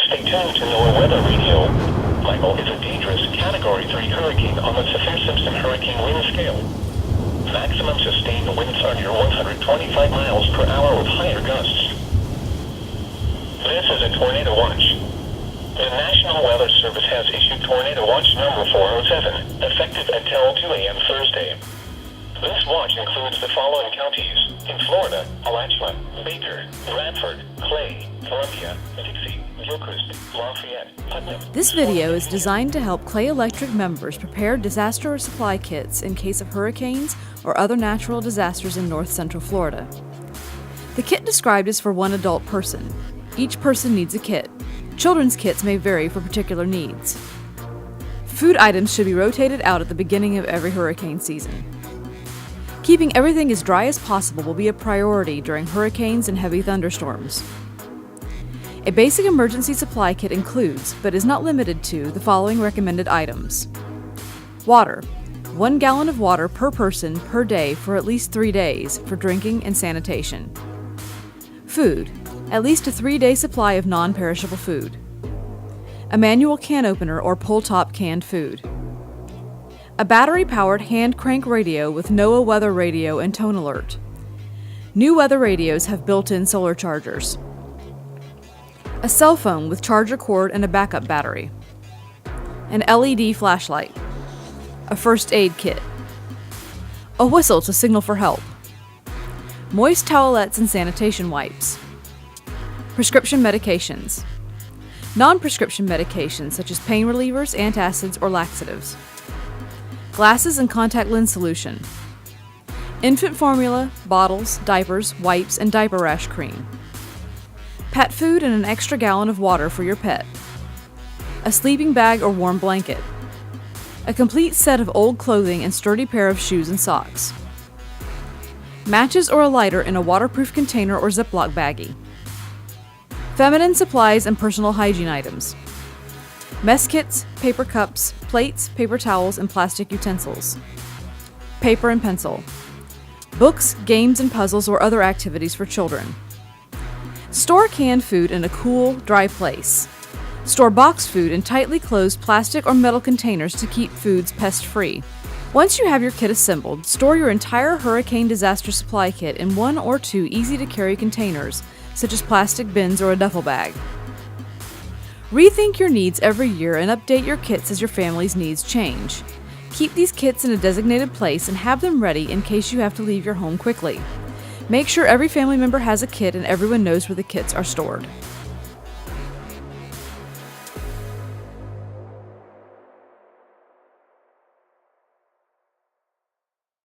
Stay tuned to NOAA Weather Radio. Michael is a dangerous Category 3 hurricane on the Saffir-Simpson hurricane wind scale. Maximum sustained winds are near 125 miles per hour with higher gusts. This is a tornado watch. The National Weather Service has issued Tornado Watch number 407, effective until 2 a.m. Thursday. This watch includes the following counties: in Florida: Alachua, Baker, Bradford, Clay, Columbia, Dixie, Gilchrist, Lafayette, Putnam. This video is designed to help Clay Electric members prepare disaster supply kits in case of hurricanes or other natural disasters in north central Florida. The kit described is for one adult person. Each person needs a kit. Children's kits may vary for particular needs. Food items should be rotated out at the beginning of every hurricane season. Keeping everything as dry as possible will be a priority during hurricanes and heavy thunderstorms. A basic emergency supply kit includes, but is not limited to, the following recommended items. Water. 1 gallon of water per person per day for at least 3 days for drinking and sanitation. Food. At least a 3-day supply of non-perishable food. A manual can opener or pull-top canned food. A battery-powered hand crank radio with NOAA Weather radio and tone alert. New weather radios have built-in solar chargers. A cell phone with charger cord and a backup battery. An LED flashlight. A first aid kit. A whistle to signal for help. Moist towelettes and sanitation wipes. Prescription medications. Non-prescription medications such as pain relievers, antacids, or laxatives. Glasses and contact lens solution. Infant formula, bottles, diapers, wipes, and diaper rash cream. Pet food and an extra gallon of water for your pet. A sleeping bag or warm blanket. A complete set of old clothing and sturdy pair of shoes and socks. Matches or a lighter in a waterproof container or Ziploc baggie. Feminine supplies and personal hygiene items. Mess kits, paper cups, plates, paper towels, and plastic utensils. Paper and pencil. Books, games, and puzzles or other activities for children. Store canned food in a cool, dry place. Store boxed food in tightly closed plastic or metal containers to keep foods pest-free. Once you have your kit assembled, store your entire hurricane disaster supply kit in 1 or 2 easy-to-carry containers, such as plastic bins or a duffel bag. Rethink your needs every year and update your kits as your family's needs change. Keep these kits in a designated place and have them ready in case you have to leave your home quickly. Make sure every family member has a kit and everyone knows where the kits are stored.